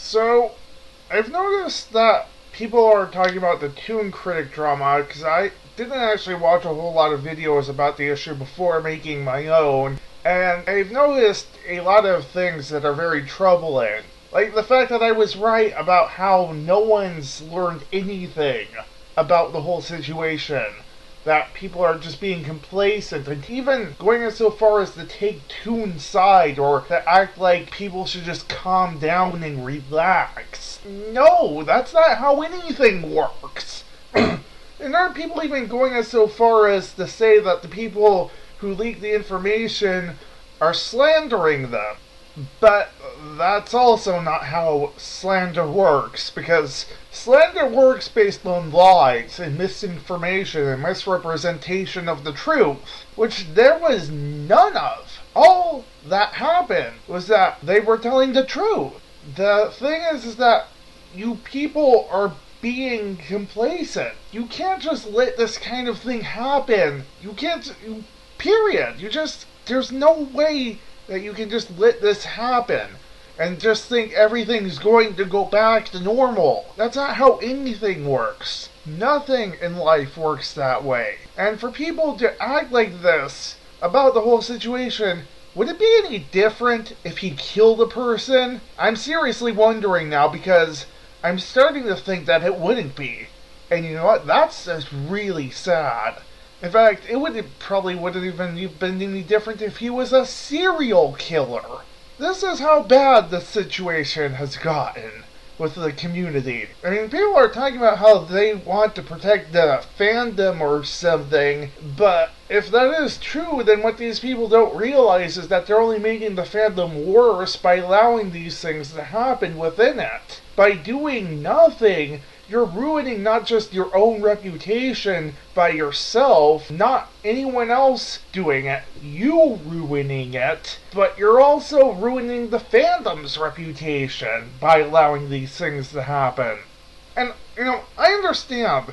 So, I've noticed that people are talking about the Toon Critic drama because I didn't actually watch a whole lot of videos about the issue before making my own, and I've noticed a lot of things that are very troubling. Like the fact that I was right about how no one's learned anything about the whole situation. That people are just being complacent and even going so far as to take Toon's side or to act like people should just calm down and relax. No, that's not how anything works. And aren't people even going so far as to say that the people who leak the information are slandering them? But that's also not how slander works, because slander works based on lies and misinformation and misrepresentation of the truth, which there was none of. All that happened was that they were telling the truth. The thing is that you people are being complacent. You can't just let this kind of thing happen. Period. There's no way that you can just let this happen and just think everything's going to go back to normal. That's not how anything works. Nothing in life works that way. And for people to act like this about the whole situation, would it be any different if he killed a person? I'm seriously wondering now because I'm starting to think that it wouldn't be. And you know what? That's just really sad. In fact, probably wouldn't even been any different if he was a serial killer. This is how bad the situation has gotten with the community. I mean, people are talking about how they want to protect the fandom or something, but if that is true, then what these people don't realize is that they're only making the fandom worse by allowing these things to happen within it. By doing nothing, you're ruining not just your own reputation by yourself, not anyone else doing it, you ruining it, but you're also ruining the fandom's reputation by allowing these things to happen. And, I understand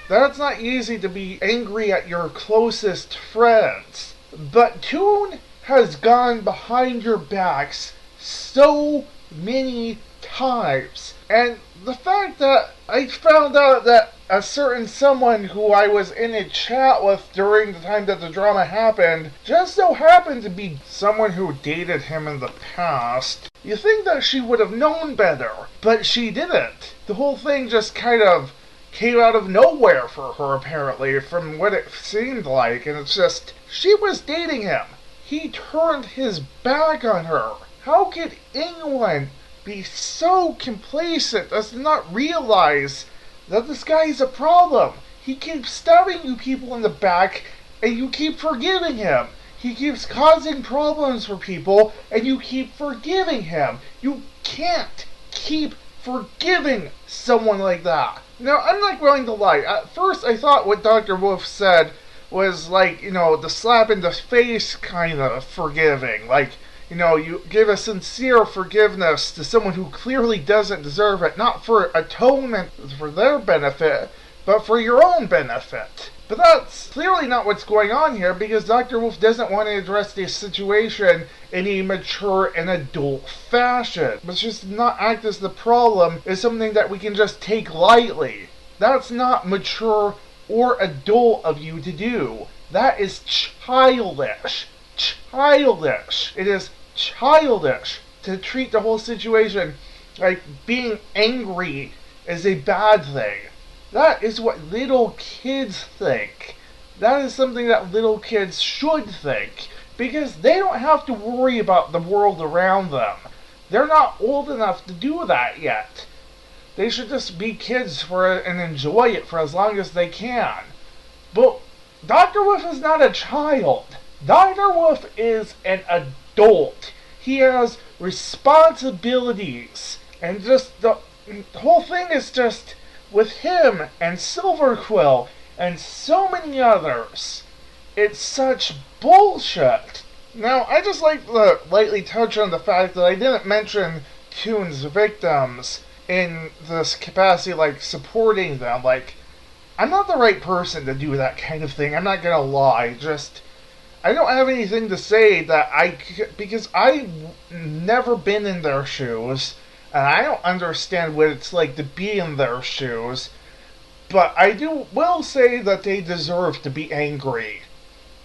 that it's not easy to be angry at your closest friends, but Toon has gone behind your backs so many times. And the fact that I found out that a certain someone who I was in a chat with during the time that the drama happened just so happened to be someone who dated him in the past, you think that she would have known better, but she didn't. The whole thing just kind of came out of nowhere for her, apparently, from what it seemed like, and it's just, she was dating him. He turned his back on her. How could anyone be so complacent as to not realize that this guy is a problem? He keeps stabbing you people in the back, and you keep forgiving him. He keeps causing problems for people, and you keep forgiving him. You can't keep forgiving someone like that. Now, I'm not going to lie. At first, I thought what Dr. Wolf said was like, the slap in the face kind of forgiving. Like, you give a sincere forgiveness to someone who clearly doesn't deserve it, not for atonement for their benefit, but for your own benefit. But that's clearly not what's going on here, because Dr. Wolf doesn't want to address this situation in a mature and adult fashion. But just not act as the problem is something that we can just take lightly. That's not mature or adult of you to do. That is childish. Childish. It is childish to treat the whole situation like being angry is a bad thing. That is what little kids think. That is something that little kids should think, because they don't have to worry about the world around them. They're not old enough to do that yet. They should just be kids and enjoy it for as long as they can. But Dr. Wolf is not a child. Dr. Wolf is an adult. He has responsibilities. And just the whole thing is just with him and Silverquill and so many others. It's such bullshit. Now, I just like to lightly touch on the fact that I didn't mention Toon's victims in this capacity, like supporting them. Like, I'm not the right person to do that kind of thing. I'm not gonna lie. I don't have anything to say because I've never been in their shoes. and I don't understand what it's like to be in their shoes, but I will say that they deserve to be angry.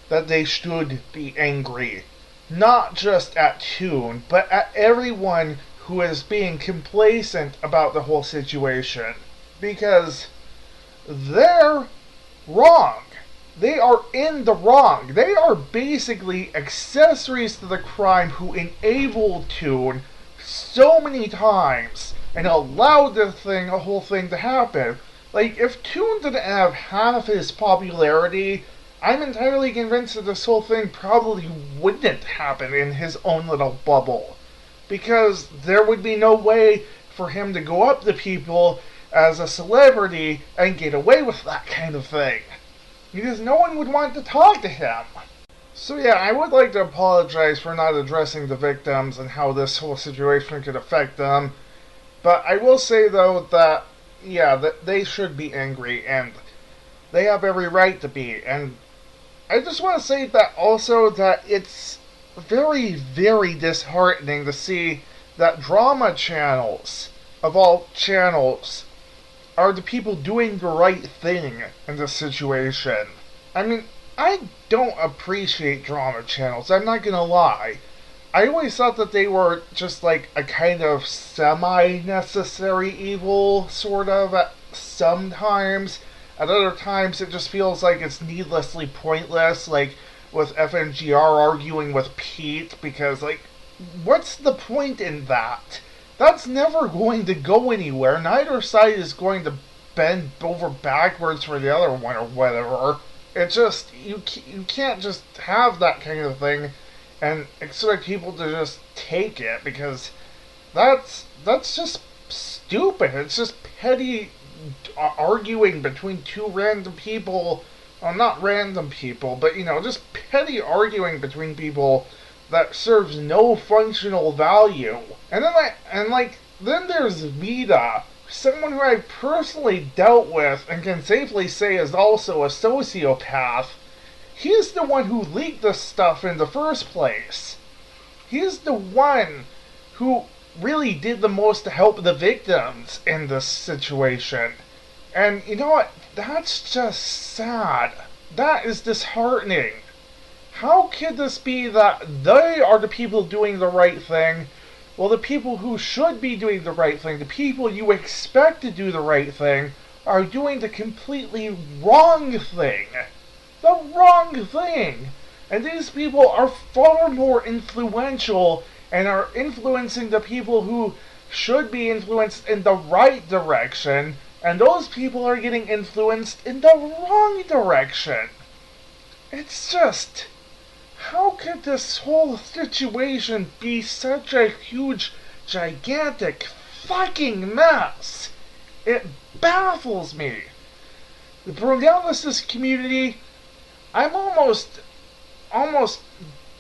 That they should be angry. Not just at Toon, but at everyone who is being complacent about the whole situation. Because they're wrong. They are in the wrong. They are basically accessories to the crime who enabled Toon so many times and allowed the whole thing to happen. Like, if Toon didn't have half his popularity, I'm entirely convinced that this whole thing probably wouldn't happen in his own little bubble. Because there would be no way for him to go up to people as a celebrity and get away with that kind of thing. Because no one would want to talk to him. So yeah, I would like to apologize for not addressing the victims and how this whole situation could affect them. But I will say though that, yeah, that they should be angry and they have every right to be. And I just want to say that also that it's very, very disheartening to see that drama channels, of all channels, are the people doing the right thing in this situation. I mean, I don't appreciate drama channels, I'm not gonna lie. I always thought that they were just like a kind of semi-necessary evil, sort of, at sometimes. At other times it just feels like it's needlessly pointless, like with FNGR arguing with Pete, because, like, what's the point in that? That's never going to go anywhere. Neither side is going to bend over backwards for the other one or whatever. It just, you can't just have that kind of thing and expect people to just take it, because that's just stupid. It's just petty arguing between two random people. Well, not random people, but, you know, just petty arguing between people that serves no functional value. And then there's Vita, someone who I've personally dealt with and can safely say is also a sociopath. He's the one who leaked this stuff in the first place. He's the one who really did the most to help the victims in this situation. And you know what? That's just sad. That is disheartening. How could this be that they are the people doing the right thing, while the people who should be doing the right thing, the people you expect to do the right thing, are doing the completely wrong thing? The wrong thing! And these people are far more influential and are influencing the people who should be influenced in the right direction, and those people are getting influenced in the wrong direction. It's just, how could this whole situation be such a huge, gigantic fucking mess? It baffles me. The paralysis community, I'm almost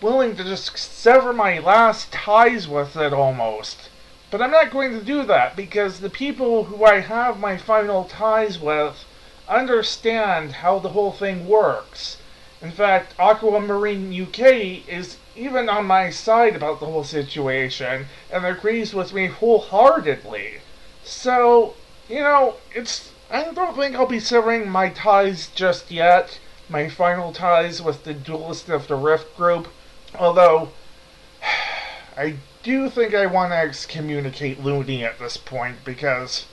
willing to just sever my last ties with it almost. But I'm not going to do that, because the people who I have my final ties with understand how the whole thing works. In fact, Aquamarine UK is even on my side about the whole situation, and agrees with me wholeheartedly. So, you know, I don't think I'll be severing my ties just yet, my final ties with the Duelist of the Rift group, although I do think I want to excommunicate Looney at this point, because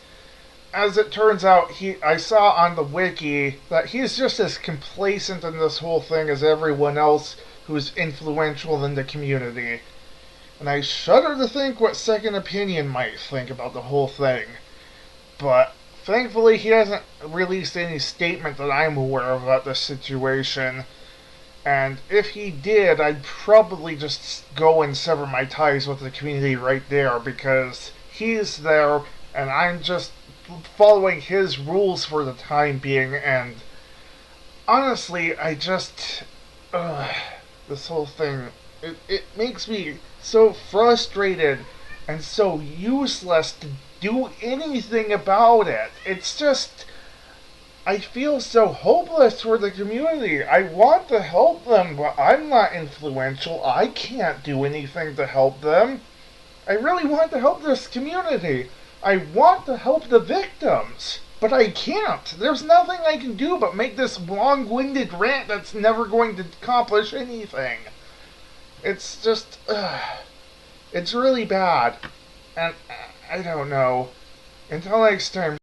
as it turns out, I saw on the wiki that he's just as complacent in this whole thing as everyone else who's influential in the community. And I shudder to think what Second Opinion might think about the whole thing. But thankfully he hasn't released any statement that I'm aware of about this situation. And if he did, I'd probably just go and sever my ties with the community right there, because he's there and I'm just following his rules for the time being. And honestly, I just, this whole thing, it makes me so frustrated and so useless to do anything about it. It's just, I feel so hopeless for the community. I want to help them, but I'm not influential. I can't do anything to help them. I really want to help this community. I want to help the victims. But I can't. There's nothing I can do but make this long-winded rant that's never going to accomplish anything. It's just... it's really bad. And I don't know. Until next time.